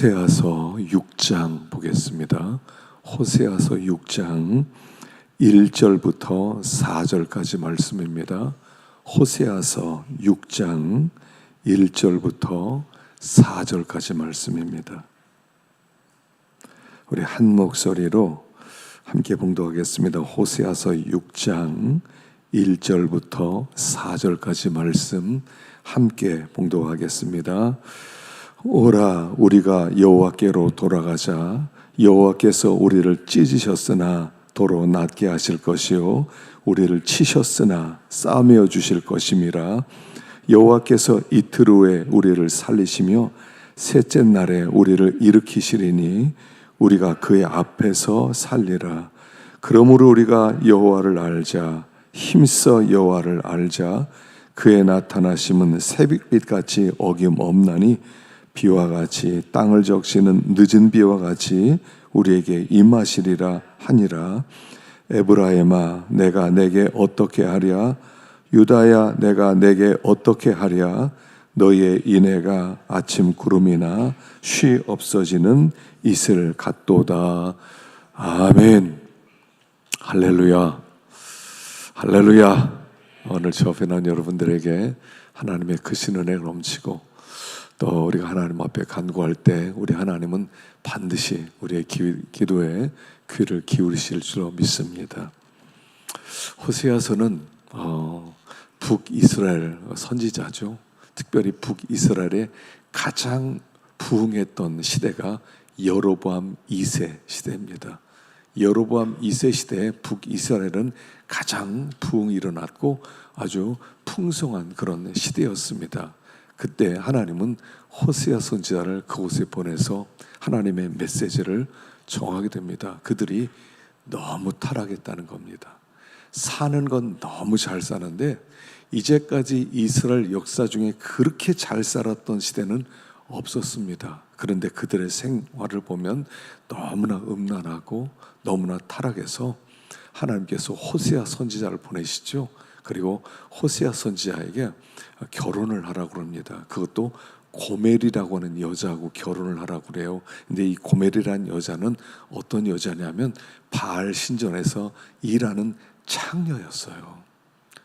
호세아서 6장 보겠습니다. 호세아서 6장 1절부터 4절까지 말씀입니다. 호세아서 6장 1절부터 4절까지 말씀입니다. 우리 한 목소리로 함께 봉독하겠습니다. 호세아서 6장 1절부터 4절까지 말씀 함께 봉독하겠습니다. 오라, 우리가 여호와께로 돌아가자. 여호와께서 우리를 찢으셨으나 도로 낫게 하실 것이요 우리를 치셨으나 싸매어 주실 것임이라. 여호와께서 이틀 후에 우리를 살리시며 셋째 날에 우리를 일으키시리니 우리가 그의 앞에서 살리라. 그러므로 우리가 여호와를 알자. 힘써 여호와를 알자. 그의 나타나심은 새벽빛같이 어김없나니 비와 같이 땅을 적시는 늦은 비와 같이 우리에게 임하시리라 하니라. 에브라임아, 내가 내게 어떻게 하랴? 유다야, 내가 내게 어떻게 하랴? 너희의 인애가 아침 구름이나 쉬 없어지는 이슬 같도다. 아멘. 할렐루야. 할렐루야. 오늘 저 앞에 난 여러분들에게 하나님의 크신 은혜가 넘치고 또 우리가 하나님 앞에 간구할 때 우리 하나님은 반드시 우리의 기도에 귀를 기울이실 줄로 믿습니다. 호세아서는 북이스라엘 선지자죠. 특별히 북이스라엘에 가장 부흥했던 시대가 여로보암 2세 시대입니다. 여로보암 2세 시대에 북이스라엘은 가장 부흥이 일어났고 아주 풍성한 그런 시대였습니다. 그때 하나님은 호세아 선지자를 그곳에 보내서 하나님의 메시지를 전하게 됩니다. 그들이 너무 타락했다는 겁니다. 사는 건 너무 잘 사는데 이제까지 이스라엘 역사 중에 그렇게 잘 살았던 시대는 없었습니다. 그런데 그들의 생활을 보면 너무나 음란하고 너무나 타락해서 하나님께서 호세아 선지자를 보내시죠. 그리고 호세아 선지자에게 결혼을 하라고 합니다. 그것도 고멜이라고 하는 여자하고 결혼을 하라고 그래요. 근데 이 고멜이라는 여자는 어떤 여자냐면 바알 신전에서 일하는 창녀였어요.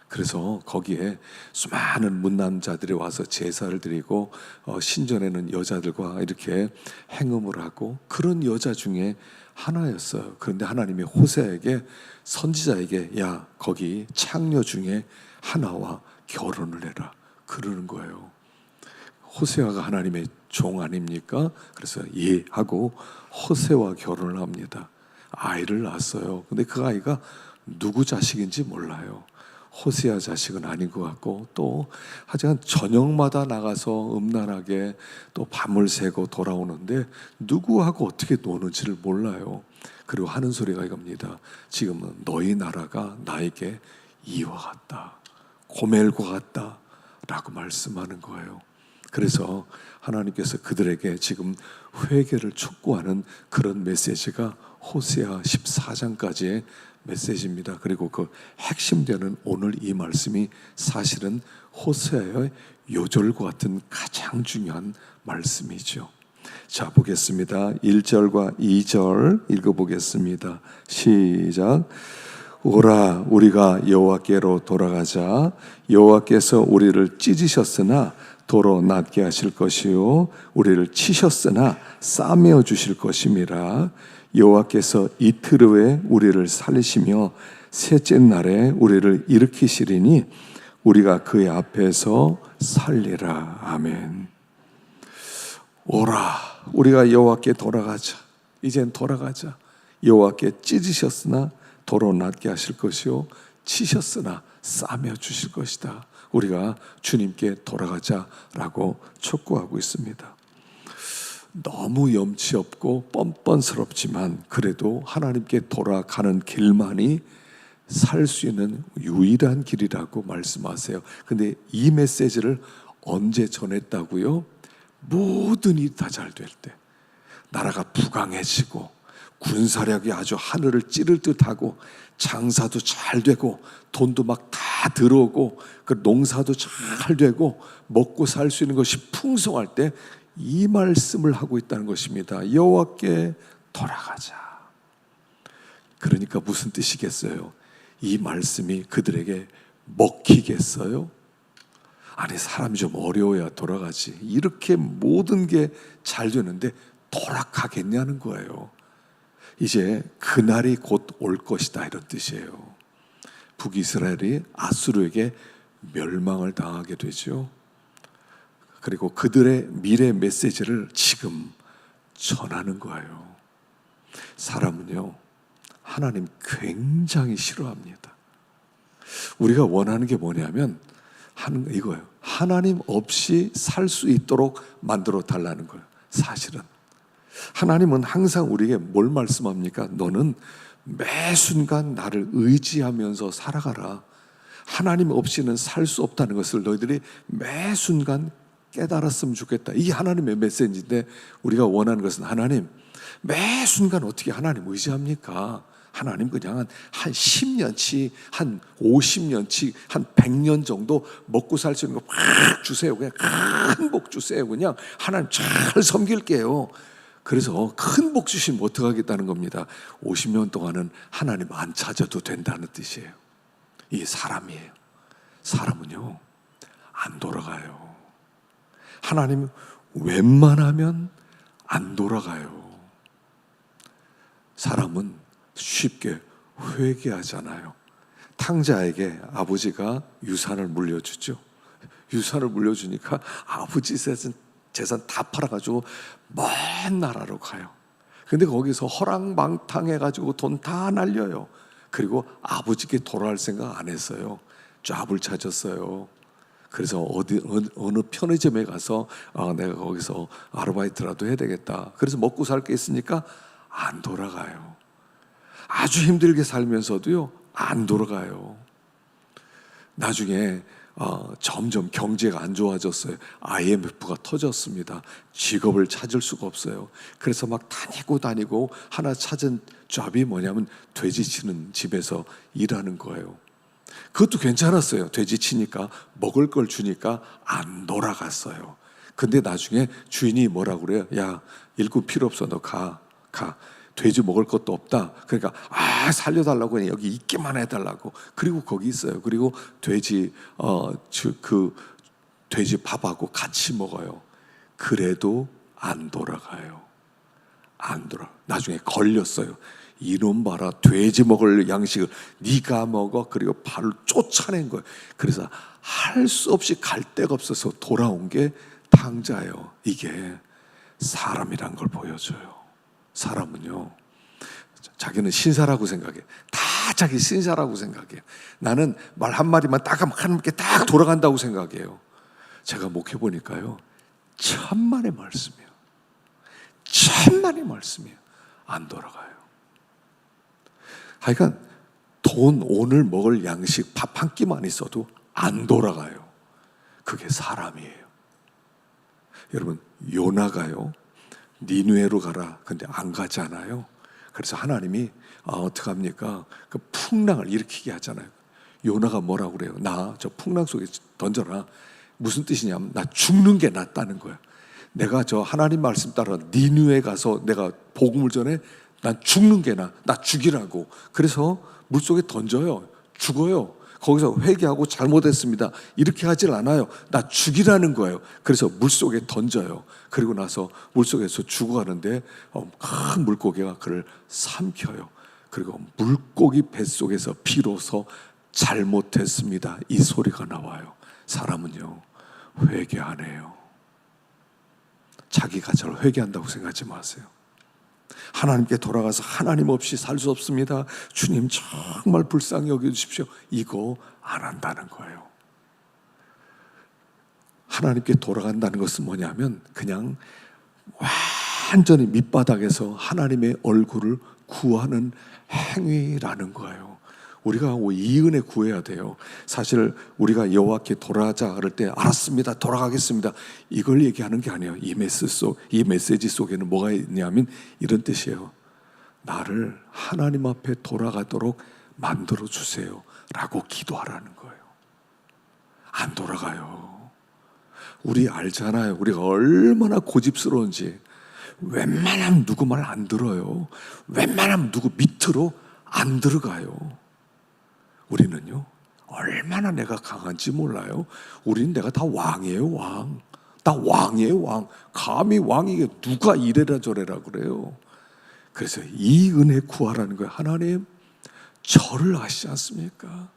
그래서 거기에 수많은 문남자들이 와서 제사를 드리고 신전에는 여자들과 이렇게 행음을 하고 그런 여자 중에 하나였어요. 그런데 하나님이 호세아에게 선지자에게 야, 거기 창녀 중에 하나와 결혼을 해라 그러는 거예요. 호세아가 하나님의 종 아닙니까? 그래서 예 하고 호세아와 결혼을 합니다. 아이를 낳았어요. 근데 그 아이가 누구 자식인지 몰라요. 호세아 자식은 아닌 것 같고 또 하여간 저녁마다 나가서 음란하게 또 밤을 새고 돌아오는데 누구하고 어떻게 노는지를 몰라요. 그리고 하는 소리가 이겁니다. 지금은 너희 나라가 나에게 이와 같다, 고멜과 같다 라고 말씀하는 거예요. 그래서 하나님께서 그들에게 지금 회개를 촉구하는 그런 메시지가 호세아 14장까지의 메시지입니다. 그리고 그 핵심되는 오늘 이 말씀이 사실은 호세아의 요절과 같은 가장 중요한 말씀이죠. 자, 보겠습니다. 1절과 2절 읽어보겠습니다. 시작. 오라, 우리가 여호와께로 돌아가자. 여호와께서 우리를 찢으셨으나 도로 낫게 하실 것이요 우리를 치셨으나 싸매어 주실 것임이라. 여호와께서 이틀 후에 우리를 살리시며 셋째 날에 우리를 일으키시리니 우리가 그의 앞에서 살리라. 아멘. 오라, 우리가 여호와께 돌아가자. 이젠 돌아가자. 여호와께 찢으셨으나 도로 낫게 하실 것이요 치셨으나 싸매어 주실 것이다. 우리가 주님께 돌아가자라고 촉구하고 있습니다. 너무 염치 없고 뻔뻔스럽지만 그래도 하나님께 돌아가는 길만이 살 수 있는 유일한 길이라고 말씀하세요. 근데 이 메시지를 언제 전했다고요? 모든 일이 다 잘 될 때, 나라가 부강해지고 군사력이 아주 하늘을 찌를 듯하고 장사도 잘 되고 돈도 막 다 들어오고 그 농사도 잘 되고 먹고 살 수 있는 것이 풍성할 때 이 말씀을 하고 있다는 것입니다. 여호와께 돌아가자. 그러니까 무슨 뜻이겠어요? 이 말씀이 그들에게 먹히겠어요? 아니, 사람이 좀 어려워야 돌아가지. 이렇게 모든 게 잘 되는데 돌아가겠냐는 거예요. 이제 그날이 곧 올 것이다, 이런 뜻이에요. 북이스라엘이 아수르에게 멸망을 당하게 되죠. 그리고 그들의 미래 메시지를 지금 전하는 거예요. 사람은요, 하나님 굉장히 싫어합니다. 우리가 원하는 게 뭐냐면 이거예요. 하나님 없이 살 수 있도록 만들어 달라는 거예요. 사실은 하나님은 항상 우리에게 뭘 말씀합니까? 너는 매 순간 나를 의지하면서 살아가라. 하나님 없이는 살 수 없다는 것을 너희들이 매 순간 깨달았으면 좋겠다. 이게 하나님의 메시지인데, 우리가 원하는 것은 하나님, 매 순간 어떻게 하나님 의지합니까? 하나님 그냥 한 10년치, 한 50년치, 한 100년 정도 먹고 살 수 있는 거 팍 주세요. 그냥 큰 복 주세요. 그냥 하나님 잘 섬길게요. 그래서 큰 복 주시면 어떡하겠다는 겁니다. 50년 동안은 하나님 안 찾아도 된다는 뜻이에요. 이게 사람이에요. 사람은요, 안 돌아가요. 하나님 웬만하면 안 돌아가요. 사람은 쉽게 회개하잖아요. 탕자에게 아버지가 유산을 물려주죠. 유산을 물려주니까 아버지 재산 다 팔아가지고 먼 나라로 가요. 근데 거기서 허랑방탕해가지고 돈 다 날려요. 그리고 아버지께 돌아갈 생각 안 했어요. 잡을 찾았어요. 그래서 어느 편의점에 가서 내가 거기서 아르바이트라도 해야 되겠다. 그래서 먹고 살 게 있으니까 안 돌아가요. 아주 힘들게 살면서도요, 안 돌아가요. 나중에 점점 경제가 안 좋아졌어요. IMF가 터졌습니다. 직업을 찾을 수가 없어요. 그래서 막 다니고 하나 찾은 잡이 뭐냐면 돼지 치는 집에서 일하는 거예요. 그것도 괜찮았어요. 돼지 치니까 먹을 걸 주니까 안 돌아갔어요. 근데 나중에 주인이 뭐라고 그래요? 야, 일꾼 필요 없어. 너 가. 돼지 먹을 것도 없다. 그러니까 살려달라고 해. 여기 있기만 해달라고. 그리고 거기 있어요. 그리고 돼지 돼지 밥하고 같이 먹어요. 그래도 안 돌아가요. 안 돌아. 나중에 걸렸어요. 이놈 봐라, 돼지 먹을 양식을 네가 먹어. 그리고 바로 쫓아낸 거예요. 그래서 할 수 없이 갈 데가 없어서 돌아온 게 탕자예요. 이게 사람이란 걸 보여줘요. 사람은요, 자기는 신사라고 생각해. 다 자기 신사라고 생각해요. 나는 말 한마디만 딱 하는 게 딱 돌아간다고 생각해요. 제가 목회 보니까요, 천만의 말씀이에요. 천만의 말씀이에요. 안 돌아가요. 하여간 돈, 오늘 먹을 양식, 밥 한 끼만 있어도 안 돌아가요. 그게 사람이에요. 여러분, 요나가요, 니느웨로 가라. 근데 안 가잖아요. 그래서 하나님이 어떻게 합니까? 그 풍랑을 일으키게 하잖아요. 요나가 뭐라고 그래요? 나 저 풍랑 속에 던져라. 무슨 뜻이냐면 나 죽는 게 낫다는 거예요. 내가 저 하나님 말씀 따라 니느웨 가서 내가 복음을 전해. 난 죽는 게 나 죽이라고. 그래서 물속에 던져요. 죽어요. 거기서 회개하고 잘못했습니다. 이렇게 하질 않아요. 나 죽이라는 거예요. 그래서 물속에 던져요. 그리고 나서 물속에서 죽어가는데 큰 물고기가 그를 삼켜요. 그리고 물고기 뱃속에서 비로소 잘못했습니다, 이 소리가 나와요. 사람은요, 회개 안 해요. 자기가 저를 회개한다고 생각하지 마세요. 하나님께 돌아가서 하나님 없이 살 수 없습니다. 주님 정말 불쌍히 여겨주십시오. 이거 안 한다는 거예요. 하나님께 돌아간다는 것은 뭐냐면 그냥 완전히 밑바닥에서 하나님의 얼굴을 구하는 행위라는 거예요. 우리가 이 은혜 구해야 돼요. 사실 우리가 여호와께 돌아가자 그럴 때 알았습니다, 돌아가겠습니다, 이걸 얘기하는 게 아니에요. 이 메시지 속에는 뭐가 있냐면 이런 뜻이에요. 나를 하나님 앞에 돌아가도록 만들어 주세요 라고 기도하라는 거예요. 안 돌아가요. 우리 알잖아요. 우리가 얼마나 고집스러운지. 웬만하면 누구 말 안 들어요. 웬만하면 누구 밑으로 안 들어가요. 우리는요, 얼마나 내가 강한지 몰라요. 우리는 내가 다 왕이에요, 왕. 다 왕이에요, 왕. 감히 왕에게 누가 이래라 저래라 그래요. 그래서 이 은혜 구하라는 거예요. 하나님, 저를 아시지 않습니까?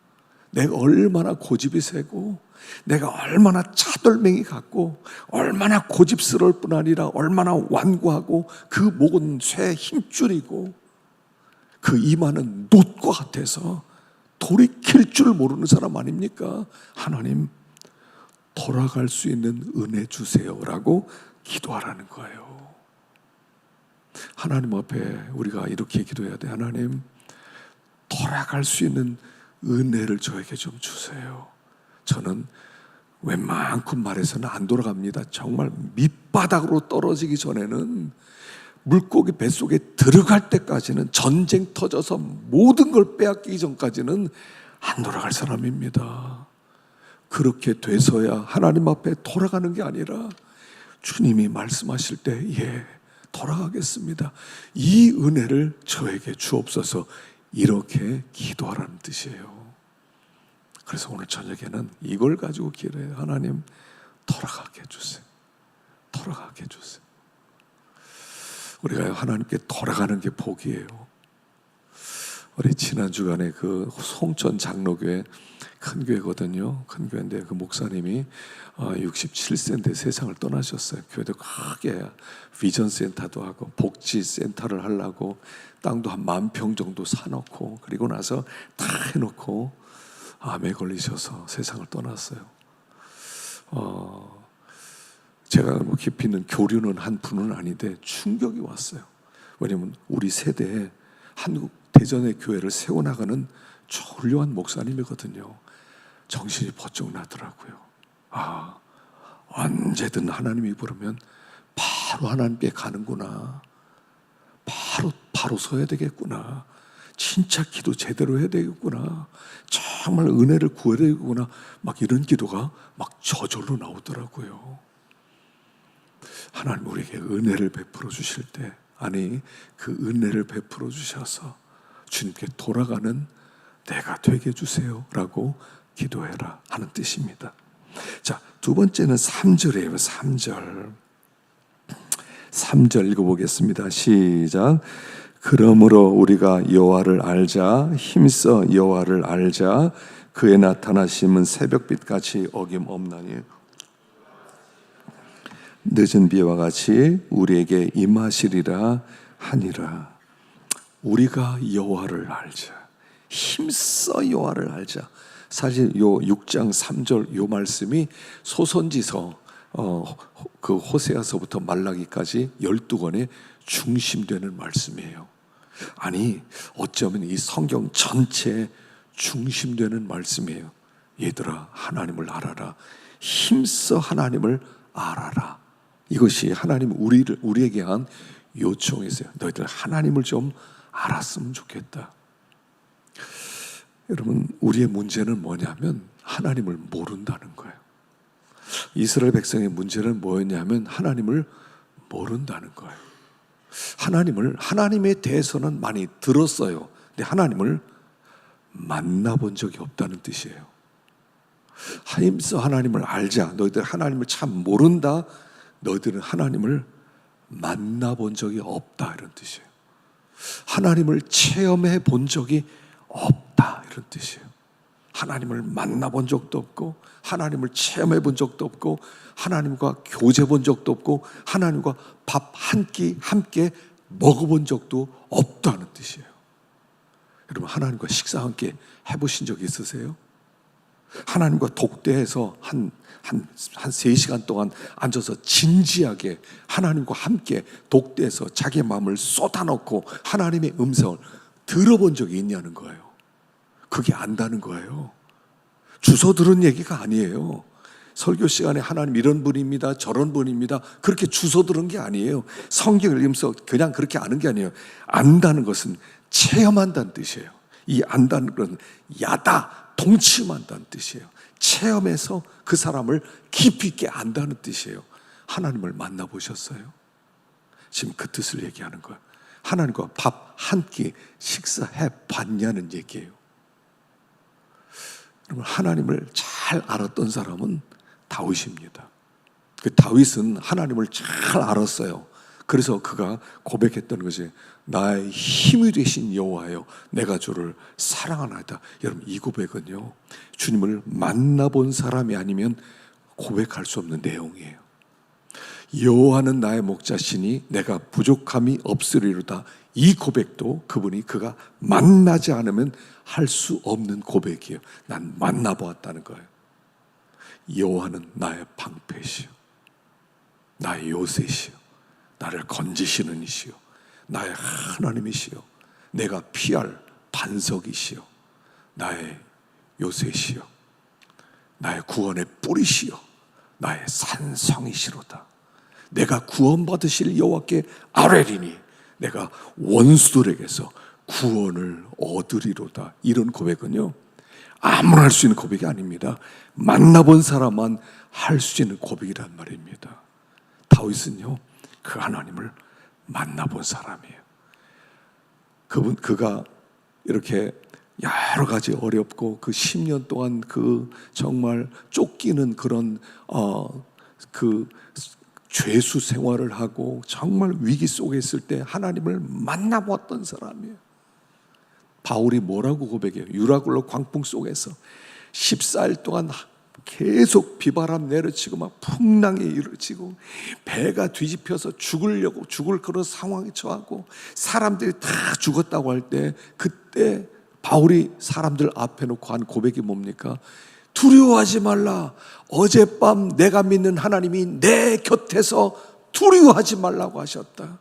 내가 얼마나 고집이 세고, 내가 얼마나 차돌맹이 같고, 얼마나 고집스러울 뿐 아니라 얼마나 완고하고, 그 목은 쇠 힘줄이고, 그 이마는 놋과 같아서 돌이킬 줄 모르는 사람 아닙니까? 하나님, 돌아갈 수 있는 은혜 주세요라고 기도하라는 거예요. 하나님 앞에 우리가 이렇게 기도해야 돼. 하나님, 돌아갈 수 있는 은혜를 저에게 좀 주세요. 저는 웬만큼 말해서는 안 돌아갑니다. 정말 밑바닥으로 떨어지기 전에는, 물고기 뱃속에 들어갈 때까지는, 전쟁 터져서 모든 걸 빼앗기기 전까지는 안 돌아갈 사람입니다. 그렇게 돼서야 하나님 앞에 돌아가는 게 아니라 주님이 말씀하실 때, 예, 돌아가겠습니다, 이 은혜를 저에게 주옵소서, 이렇게 기도하라는 뜻이에요. 그래서 오늘 저녁에는 이걸 가지고 기도해요. 하나님, 돌아가게 해주세요. 돌아가게 해주세요. 우리가 하나님께 돌아가는 게 복이에요. 우리 지난 주간에 그 송천 장로교회, 큰 교회거든요. 큰 교회인데 그 목사님이 67세인데 세상을 떠나셨어요. 교회도 크게 비전 센터도 하고 복지센터를 하려고 땅도 한 10,000평 정도 사놓고, 그리고 나서 다 해놓고 암에 걸리셔서 세상을 떠났어요. 제가 뭐 깊이 있는 교류는 한 분은 아닌데 충격이 왔어요. 왜냐하면 우리 세대에 한국 대전의 교회를 세워나가는 훌륭한 목사님이거든요. 정신이 번쩍 나더라고요. 언제든 하나님이 부르면 바로 하나님께 가는구나. 바로 서야 되겠구나. 진짜 기도 제대로 해야 되겠구나. 정말 은혜를 구해야 되겠구나. 막 이런 기도가 막 저절로 나오더라고요. 하나님 우리에게 은혜를 베풀어 주실 때, 아니 그 은혜를 베풀어 주셔서 주님께 돌아가는 내가 되게 해주세요 라고 기도해라 하는 뜻입니다. 자, 두 번째는 3절이에요. 3절 읽어보겠습니다. 시작. 그러므로 우리가 여호와를 알자, 힘써 여호와를 알자. 그의 나타나심은 새벽빛같이 어김없나니 늦은 비와 같이 우리에게 임하시리라 하니라. 우리가 여호와를 알자, 힘써 여호와를 알자. 사실 요 6장 3절 요 말씀이 소선지서 그 호세아서부터 말라기까지 12권의 중심되는 말씀이에요. 아니 어쩌면 이 성경 전체에 중심되는 말씀이에요. 얘들아, 하나님을 알아라. 힘써 하나님을 알아라. 이것이 하나님 우리에게 한 요청이세요. 너희들 하나님을 좀 알았으면 좋겠다. 여러분, 우리의 문제는 뭐냐면 하나님을 모른다는 거예요. 이스라엘 백성의 문제는 뭐였냐면 하나님을 모른다는 거예요. 하나님에 대해서는 많이 들었어요. 근데 하나님을 만나본 적이 없다는 뜻이에요. 힘써 하나님을 알자. 너희들 하나님을 참 모른다. 너희들은 하나님을 만나본 적이 없다, 이런 뜻이에요. 하나님을 체험해 본 적이 없다, 이런 뜻이에요. 하나님을 만나본 적도 없고, 하나님을 체험해 본 적도 없고, 하나님과 교제 본 적도 없고, 하나님과 밥 한 끼 함께 먹어본 적도 없다는 뜻이에요. 여러분, 하나님과 식사 함께 해보신 적 있으세요? 하나님과 독대해서 한 3시간 동안 앉아서 진지하게 하나님과 함께 독대해서 자기의 마음을 쏟아놓고 하나님의 음성을 들어본 적이 있냐는 거예요. 그게 안다는 거예요. 주워 들은 얘기가 아니에요. 설교 시간에 하나님 이런 분입니다, 저런 분입니다, 그렇게 주워 들은 게 아니에요. 성경을 읽으면서 그냥 그렇게 아는 게 아니에요. 안다는 것은 체험한다는 뜻이에요. 이 안다는 것은 야다, 동침한다는 뜻이에요. 체험해서 그 사람을 깊이 있게 안다는 뜻이에요. 하나님을 만나보셨어요? 지금 그 뜻을 얘기하는 거예요. 하나님과 밥 한 끼 식사해 봤냐는 얘기예요. 여러분, 하나님을 잘 알았던 사람은 다윗입니다. 그 다윗은 하나님을 잘 알았어요. 그래서 그가 고백했던 것이 나의 힘이 되신 여호와여 내가 주를 사랑하나이다. 여러분, 이 고백은요, 주님을 만나본 사람이 아니면 고백할 수 없는 내용이에요. 여호와는 나의 목자시니 내가 부족함이 없으리로다. 이 고백도 그가 만나지 않으면 할 수 없는 고백이에요. 난 만나보았다는 거예요. 여호와는 나의 방패시요 나의 요새시요 나를 건지시는 이시요 나의 하나님이시요 내가 피할 반석이시요 나의 요새시요 나의 구원의 뿌리시요 나의 산성이시로다. 내가 구원받으실 여호와께 아뢰리니 내가 원수들에게서 구원을 얻으리로다. 이런 고백은요, 아무나 할 수 있는 고백이 아닙니다. 만나본 사람만 할 수 있는 고백이란 말입니다. 다윗은요, 그 하나님을 만나본 사람이에요. 그가 이렇게 여러 가지 어렵고 그 10년 동안 그 정말 쫓기는 그런 그 죄수 생활을 하고 정말 위기 속에 있을 때 하나님을 만나보았던 사람이에요. 바울이 뭐라고 고백해요? 유라굴로 광풍 속에서 14일 동안 계속 비바람 내려치고 막 풍랑이 일어치고 배가 뒤집혀서 죽을 그런 상황에 처하고 사람들이 다 죽었다고 할 때 그때 바울이 사람들 앞에 놓고 한 고백이 뭡니까? 두려워하지 말라. 어젯밤 내가 믿는 하나님이 내 곁에서 두려워하지 말라고 하셨다.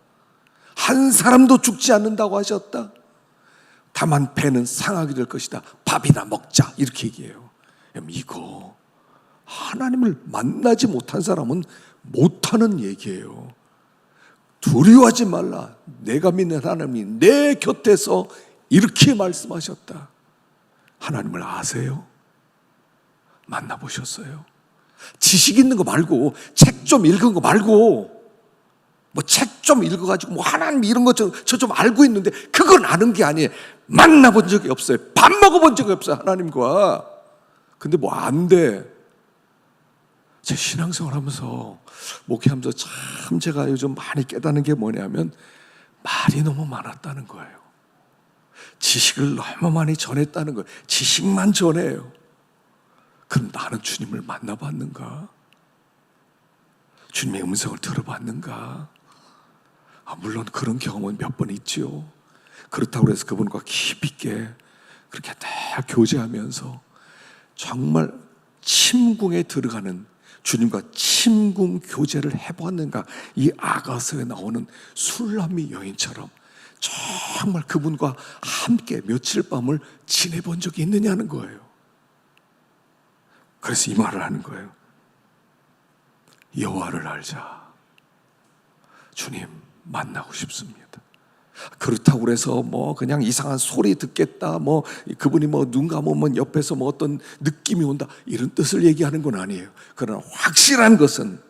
한 사람도 죽지 않는다고 하셨다. 다만 배는 상하게 될 것이다. 밥이나 먹자. 이렇게 얘기해요. 이거 하나님을 만나지 못한 사람은 못하는 얘기예요. 두려워하지 말라. 내가 믿는 하나님이 내 곁에서 이렇게 말씀하셨다. 하나님을 아세요? 만나보셨어요? 지식 있는 거 말고, 책 좀 읽은 거 말고, 뭐 책 좀 읽어가지고 뭐 하나님 이런 거 저 좀 알고 있는데 그건 아는 게 아니에요. 만나본 적이 없어요. 밥 먹어본 적이 없어요, 하나님과. 근데 뭐 안 돼. 제 신앙생활 하면서 목회하면서 참 제가 요즘 많이 깨닫는 게 뭐냐면 말이 너무 많았다는 거예요. 지식을 너무 많이 전했다는 거예요. 지식만 전해요. 그럼 나는 주님을 만나봤는가? 주님의 음성을 들어봤는가? 물론 그런 경험은 몇 번 있죠. 그렇다고 해서 그분과 깊이 있게 그렇게 다 교제하면서 정말 침궁에 들어가는 주님과 침궁 교제를 해보았는가? 이 아가서에 나오는 술람미 여인처럼 정말 그분과 함께 며칠 밤을 지내본 적이 있느냐는 거예요. 그래서 이 말을 하는 거예요. 여호와를 알자. 주님 만나고 싶습니다. 그렇다고 해서 뭐 그냥 이상한 소리 듣겠다, 뭐 그분이 뭐 눈 감으면 옆에서 뭐 어떤 느낌이 온다, 이런 뜻을 얘기하는 건 아니에요. 그러나 확실한 것은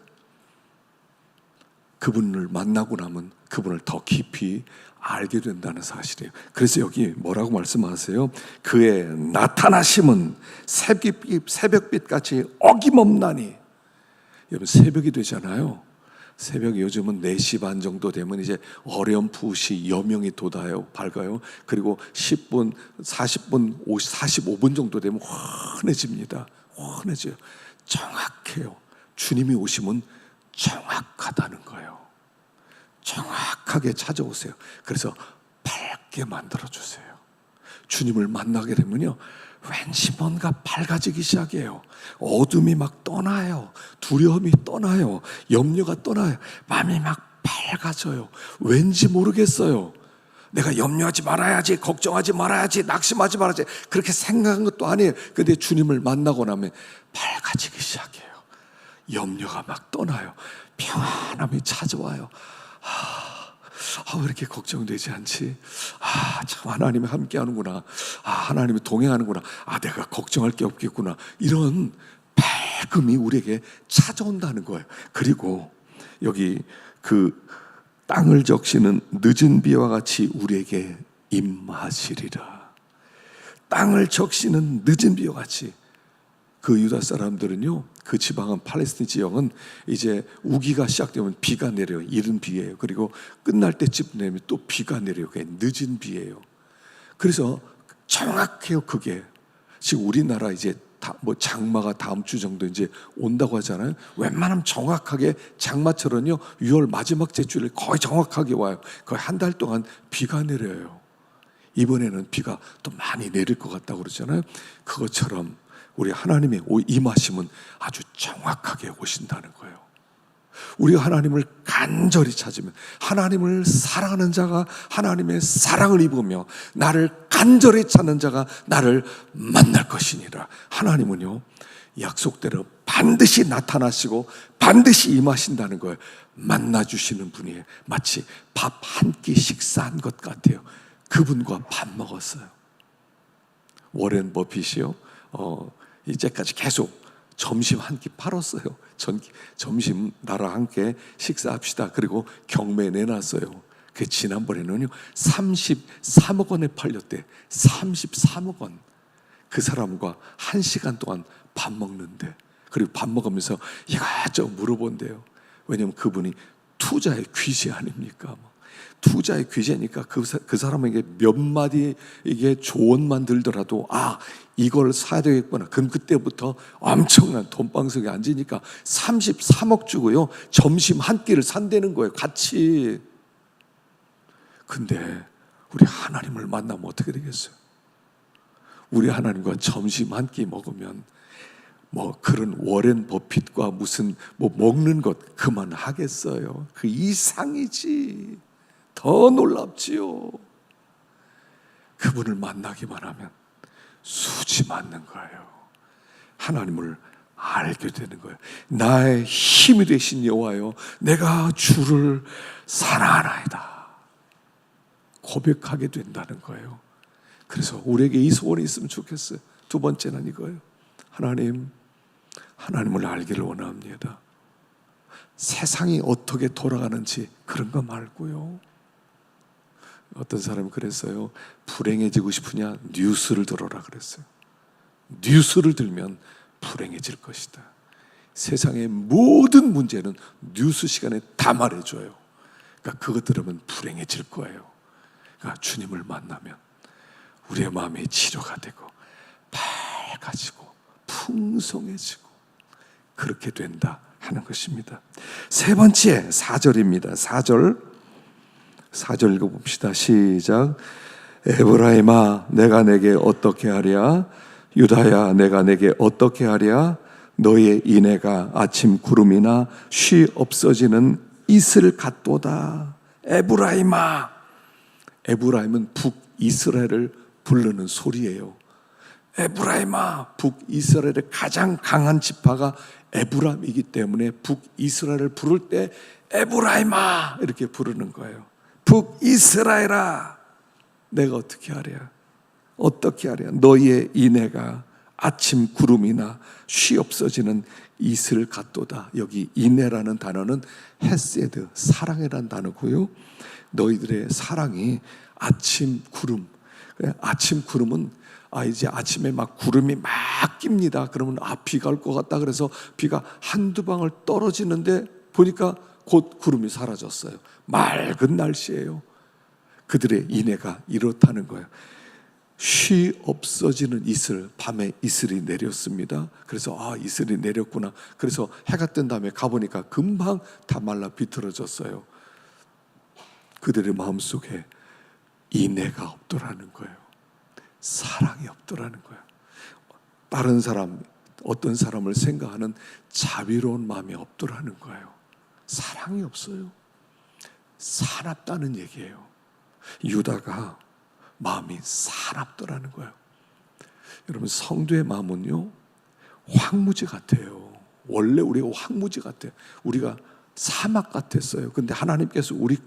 그분을 만나고 나면 그분을 더 깊이 알게 된다는 사실이에요. 그래서 여기 뭐라고 말씀하세요? 그의 나타나심은 새벽빛같이 어김없나니. 여러분, 새벽이 되잖아요. 새벽이 요즘은 4시 반 정도 되면 이제 어렴풋이 여명이 돋아요. 밝아요. 그리고 10분, 40분, 45분 정도 되면 환해집니다. 환해져요. 정확해요. 주님이 오시면 정확하다는 거예요. 정확하게 찾아오세요. 그래서 밝게 만들어주세요. 주님을 만나게 되면요, 왠지 뭔가 밝아지기 시작해요. 어둠이 막 떠나요. 두려움이 떠나요. 염려가 떠나요. 마음이 막 밝아져요. 왠지 모르겠어요. 내가 염려하지 말아야지, 걱정하지 말아야지, 낙심하지 말아야지, 그렇게 생각한 것도 아니에요. 근데 주님을 만나고 나면 밝아지기 시작해요. 염려가 막 떠나요. 평안함이 찾아와요. 왜 이렇게 걱정되지 않지? 참 하나님이 함께 하는구나. 하나님이 동행하는구나. 내가 걱정할 게 없겠구나. 이런 밝음이 우리에게 찾아온다는 거예요. 그리고 여기 그 땅을 적시는 늦은 비와 같이 우리에게 임하시리라. 땅을 적시는 늦은 비와 같이. 그 유다 사람들은요, 그 지방은 팔레스틴 지역은 이제 우기가 시작되면 비가 내려요. 이른 비예요. 그리고 끝날 때쯤 되면 또 비가 내려요. 그게 늦은 비예요. 그래서 정확해요. 그게 지금 우리나라 이제 장마가 다음 주 정도 이제 온다고 하잖아요. 웬만하면 정확하게 장마철은요 6월 마지막 주일에 거의 정확하게 와요. 거의 한 달 동안 비가 내려요. 이번에는 비가 또 많이 내릴 것 같다고 그러잖아요. 그것처럼 우리 하나님의 임하심은 아주 정확하게 오신다는 거예요. 우리가 하나님을 간절히 찾으면, 하나님을 사랑하는 자가 하나님의 사랑을 입으며 나를 간절히 찾는 자가 나를 만날 것이니라. 하나님은요 약속대로 반드시 나타나시고 반드시 임하신다는 거예요. 만나주시는 분이 마치 밥 한 끼 식사한 것 같아요. 그분과 밥 먹었어요. 워렌 버핏이요 이제까지 계속 점심 한 끼 팔았어요. 점심 나랑 함께 식사합시다. 그리고 경매 내놨어요. 그 지난번에는요 33억 원에 팔렸대. 33억 원. 그 사람과 1시간 동안 밥 먹는데, 그리고 밥 먹으면서 이것저것 물어본대요. 왜냐하면 그분이 투자의 귀재 아닙니까? 투자의 귀재니까 그 사람에게 몇 마디 이게 조언만 들더라도 이걸 사야 되겠구나. 그럼 그때부터 엄청난 돈방석에 앉으니까 33억 주고요 점심 한 끼를 산다는 거예요. 같이. 근데 우리 하나님을 만나면 어떻게 되겠어요? 우리 하나님과 점심 한 끼 먹으면 그런 워렌 버핏과 무슨 먹는 것 그만하겠어요. 그 이상이지. 더 놀랍지요. 그분을 만나기만 하면 수지 맞는 거예요. 하나님을 알게 되는 거예요. 나의 힘이 되신 여호와여, 내가 주를 사랑하나이다 고백하게 된다는 거예요. 그래서 우리에게 이 소원이 있으면 좋겠어요. 두 번째는 이거예요. 하나님을 알기를 원합니다. 세상이 어떻게 돌아가는지 그런 거 말고요. 어떤 사람이 그랬어요. 불행해지고 싶으냐? 뉴스를 들어라 그랬어요. 뉴스를 들면 불행해질 것이다. 세상의 모든 문제는 뉴스 시간에 다 말해줘요. 그러니까 그거 들으면 불행해질 거예요. 그러니까 주님을 만나면 우리의 마음이 치료가 되고 밝아지고 풍성해지고 그렇게 된다 하는 것입니다. 세 번째 4절입니다. 4절 읽어봅시다. 시작. 에브라임아 내가 내게 어떻게 하랴? 유다야 내가 내게 어떻게 하랴? 너의 인애가 아침 구름이나 쉬 없어지는 이슬 같도다. 에브라임아. 에브라임은 북이스라엘을 부르는 소리예요. 에브라임아. 북이스라엘의 가장 강한 지파가 에브라임이기 때문에 북이스라엘을 부를 때 에브라임아 이렇게 부르는 거예요. 북이스라엘아 내가 어떻게 하랴? 어떻게 하랴? 너희의 인애가 아침 구름이나 쉬 없어지는 이슬 같도다. 여기 인애라는 단어는 헤세드, 사랑이라는 단어고요. 너희들의 사랑이 아침 구름. 아침 구름은 이제 아침에 막 구름이 막 낍니다. 그러면 비가 올 것 같다. 그래서 비가 한두 방울 떨어지는데 보니까 곧 구름이 사라졌어요. 맑은 날씨예요. 그들의 인애가 이렇다는 거예요. 쉬 없어지는 이슬, 밤에 이슬이 내렸습니다. 그래서 이슬이 내렸구나. 그래서 해가 뜬 다음에 가보니까 금방 다 말라 비틀어졌어요. 그들의 마음속에 인애가 없더라는 거예요. 사랑이 없더라는 거예요. 다른 사람, 어떤 사람을 생각하는 자비로운 마음이 없더라는 거예요. 사랑이 없어요. 사납다는 얘기예요. 유다가 마음이 사납더라는 거예요. 여러분 성도의 마음은요 황무지 같아요. 원래 우리가 황무지 같아요. 우리가 사막 같았어요. 근데 하나님께서 우리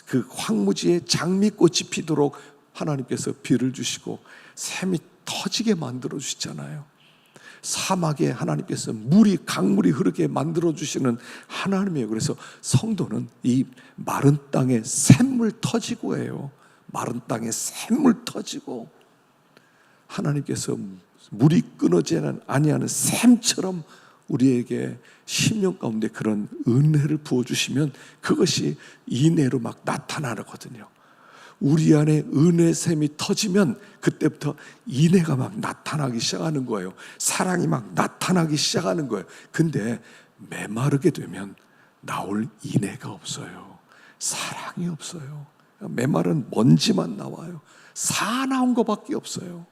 그 황무지에 장미꽃이 피도록 하나님께서 비를 주시고 샘이 터지게 만들어 주시잖아요. 사막에 하나님께서 강물이 흐르게 만들어 주시는 하나님이에요. 그래서 성도는 이 마른 땅에 샘물 터지고 해요. 마른 땅에 샘물 터지고, 하나님께서 물이 끊어지지 아니하는 샘처럼 우리에게 심령 가운데 그런 은혜를 부어주시면 그것이 인애로 막 나타나거든요. 우리 안에 은혜 샘이 터지면 그때부터 인애가 막 나타나기 시작하는 거예요. 사랑이 막 나타나기 시작하는 거예요. 근데 메마르게 되면 나올 인애가 없어요. 사랑이 없어요. 메마른 먼지만 나와요. 사나운 것밖에 없어요.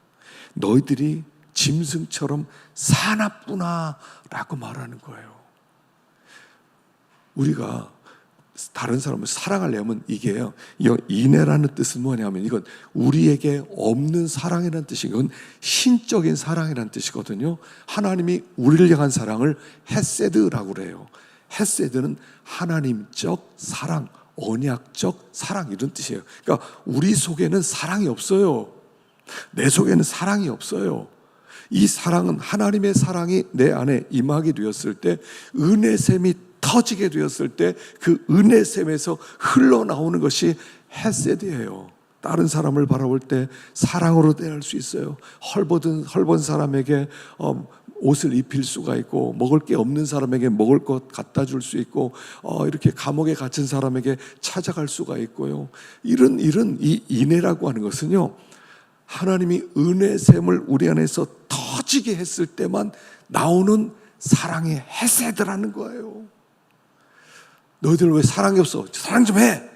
너희들이 짐승처럼 사납구나 라고 말하는 거예요. 우리가 다른 사람을 사랑하려면 이게요, 인애라는 뜻은 뭐냐면 이건 우리에게 없는 사랑이라는 뜻이고, 이건 신적인 사랑이라는 뜻이거든요. 하나님이 우리를 향한 사랑을 헤세드라고 그래요. 헤세드는 하나님적 사랑, 언약적 사랑, 이런 뜻이에요. 그러니까 우리 속에는 사랑이 없어요. 내 속에는 사랑이 없어요. 이 사랑은 하나님의 사랑이 내 안에 임하게 되었을 때, 은혜샘이 터지게 되었을 때 그 은혜샘에서 흘러나오는 것이 헤세드예요. 다른 사람을 바라볼 때 사랑으로 대할 수 있어요. 헐벗은 사람에게 옷을 입힐 수가 있고, 먹을 게 없는 사람에게 먹을 것 갖다 줄 수 있고, 이렇게 감옥에 갇힌 사람에게 찾아갈 수가 있고요. 이런 이 인애라고 하는 것은요, 하나님이 은혜샘을 우리 안에서 터지게 했을 때만 나오는 사랑의 헤세드라는 거예요. 너희들 왜 사랑이 없어? 사랑 좀 해.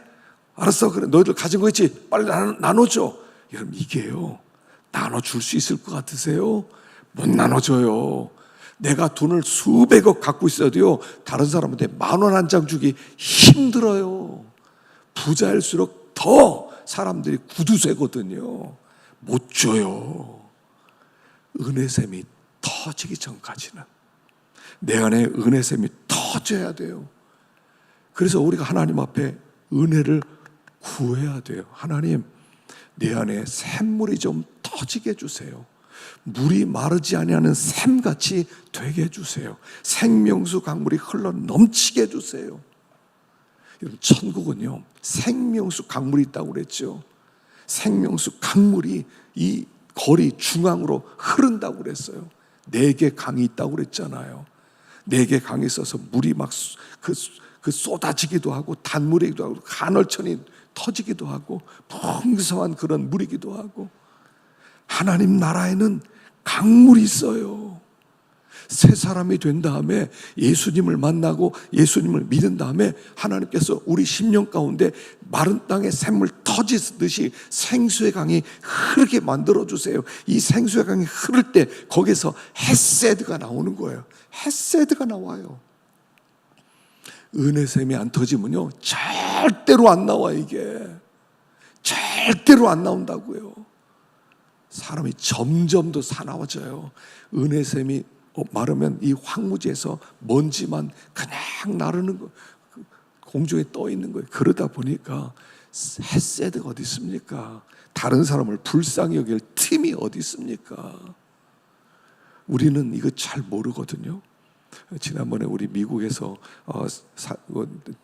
알았어. 그래. 너희들 가진 거 있지? 빨리 나눠줘. 여러분, 이게요, 나눠줄 수 있을 것 같으세요? 못 나눠줘요. 내가 돈을 수백억 갖고 있어도요, 다른 사람한테 10,000원 한 장 주기 힘들어요. 부자일수록 더 사람들이 구두쇠거든요. 못 줘요. 은혜샘이 터지기 전까지는 내 안에 은혜샘이 터져야 돼요. 그래서 우리가 하나님 앞에 은혜를 구해야 돼요. 하나님, 내 안에 샘물이 좀 터지게 해주세요. 물이 마르지 아니하는 샘같이 되게 해주세요. 생명수 강물이 흘러 넘치게 해주세요. 여러분, 천국은요, 생명수 강물이 있다고 그랬죠. 생명수 강물이 이 거리 중앙으로 흐른다고 그랬어요. 4개 강이 있다고 그랬잖아요. 4개 강이 있어서 물이 막 그 쏟아지기도 하고, 단물이기도 하고, 간헐천이 터지기도 하고, 풍성한 그런 물이기도 하고. 하나님 나라에는 강물이 있어요. 새 사람이 된 다음에 예수님을 만나고 예수님을 믿은 다음에 하나님께서 우리 심령 가운데 마른 땅에 샘물 터지듯이 생수의 강이 흐르게 만들어주세요. 이 생수의 강이 흐를 때 거기서 헤세드가 나오는 거예요. 헤세드가 나와요. 은혜샘이 안 터지면요, 절대로 안 나와. 이게 절대로 안 나온다고요. 사람이 점점 더 사나워져요. 은혜샘이 마르면 이 황무지에서 먼지만 그냥 나르는 거, 공중에 떠 있는 거예요. 그러다 보니까 헤세드가 어디 있습니까? 다른 사람을 불쌍히 여길 틈이 어디 있습니까? 우리는 이거 잘 모르거든요. 지난번에 우리 미국에서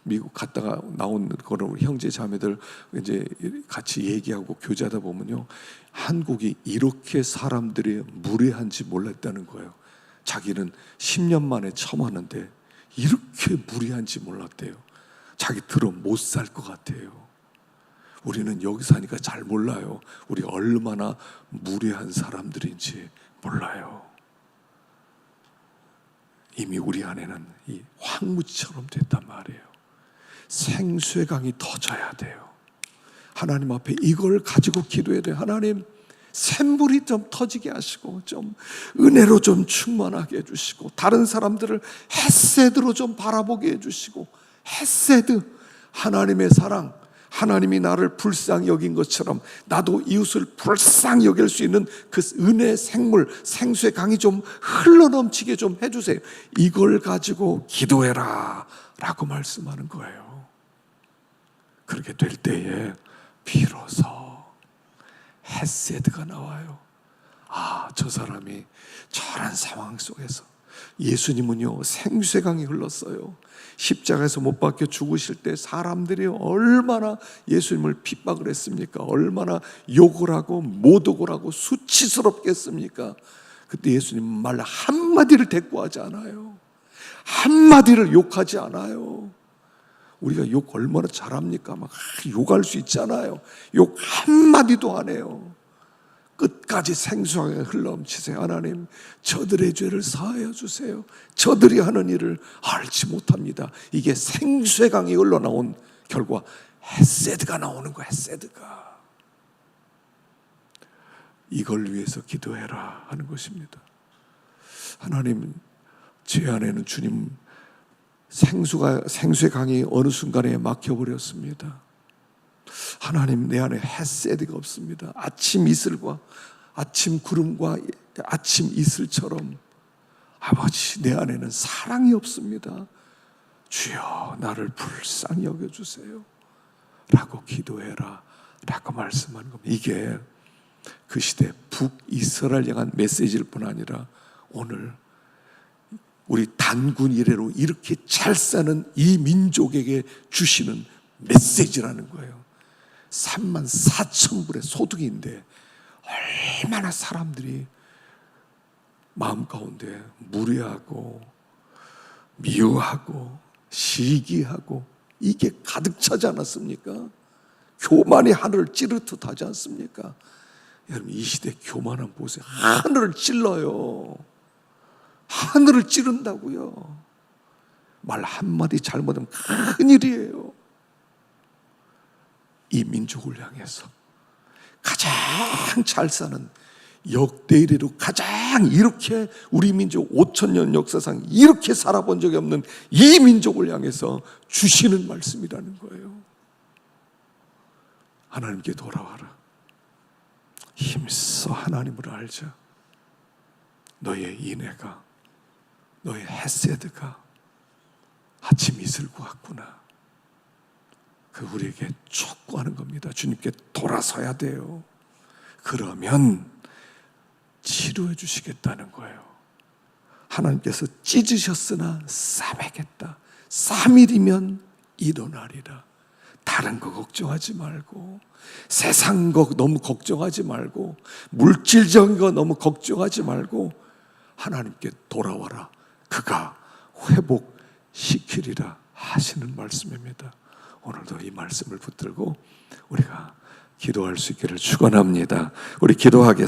미국 갔다가 나온 그런 우리 형제 자매들 이제 같이 얘기하고 교제하다 보면요, 한국이 이렇게 사람들이 무례한지 몰랐다는 거예요. 자기는 10년 만에 처음 하는데 이렇게 무례한지 몰랐대요. 자기 들어 못 살 것 같아요. 우리는 여기 사니까 잘 몰라요. 우리 얼마나 무례한 사람들인지 몰라요. 이미 우리 안에는 이 황무지처럼 됐단 말이에요. 생수의 강이 터져야 돼요. 하나님 앞에 이걸 가지고 기도해야 돼요. 하나님, 샘물이 좀 터지게 하시고, 좀 은혜로 좀 충만하게 해주시고, 다른 사람들을 헤세드로 좀 바라보게 해주시고, 헤세드, 하나님의 사랑, 하나님이 나를 불쌍히 여긴 것처럼 나도 이웃을 불쌍히 여길 수 있는 그 은혜의 생물, 생수의 강이 좀 흘러넘치게 좀 해주세요. 이걸 가지고 기도해라 라고 말씀하는 거예요. 그렇게 될 때에 비로소 헤세드가 나와요. 아, 저 사람이 저런 상황 속에서, 예수님은요 생수의 강이 흘렀어요. 십자가에서 못 박혀 죽으실 때 사람들이 얼마나 예수님을 핍박을 했습니까? 얼마나 욕을 하고 모독을 하고 수치스럽게 했습니까? 그때 예수님 말 한마디를 대꾸하지 않아요. 한마디를 욕하지 않아요. 우리가 욕 얼마나 잘합니까? 막 욕할 수 있잖아요. 욕 한마디도 안 해요. 끝까지 생수하게 흘러넘치세요. 하나님, 저들의 죄를 사하여 주세요. 저들이 하는 일을 알지 못합니다. 이게 생수의 강이 흘러나온 결과 헤세드가 나오는 거야. 헤세드가. 이걸 위해서 기도해라 하는 것입니다. 하나님, 제 안에는 주님 생수의 강이 어느 순간에 막혀버렸습니다. 하나님, 내 안에 헤세드가 없습니다. 아침 이슬과 아침 구름과 아침 이슬처럼 아버지, 내 안에는 사랑이 없습니다. 주여, 나를 불쌍히 여겨주세요 라고 기도해라 라고 말씀하는 겁니다. 이게 그 시대 북이스라엘 향한 메시지일 뿐 아니라 오늘 우리 단군 이래로 이렇게 잘 사는 이 민족에게 주시는 메시지라는 거예요. 34,000불의 소득인데 얼마나 사람들이 마음 가운데 무례하고 미워하고 시기하고 이게 가득 차지 않았습니까? 교만이 하늘을 찌를 듯 하지 않습니까? 여러분, 이 시대 교만함 보세요. 하늘을 찔러요. 하늘을 찌른다고요. 말 한마디 잘못하면 큰일이에요. 이 민족을 향해서 가장 잘 사는, 역대 이래로 가장 이렇게 우리 민족 5,000년 역사상 이렇게 살아본 적이 없는 이 민족을 향해서 주시는 말씀이라는 거예요. 하나님께 돌아와라. 힘써 하나님을 알자. 너의 인애가, 너의 헤세드가 아침 이슬과 같구나. 그 우리에게 촉구하는 겁니다. 주님께 돌아서야 돼요. 그러면 치료해 주시겠다는 거예요. 하나님께서 찢으셨으나 싸매겠다. 3일이면 일어나리라. 다른 거 걱정하지 말고, 세상 거 너무 걱정하지 말고, 물질적인 거 너무 걱정하지 말고 하나님께 돌아와라. 그가 회복시키리라 하시는 말씀입니다. 오늘도 이 말씀을 붙들고 우리가 기도할 수 있기를 축원합니다. 우리 기도하겠습니다.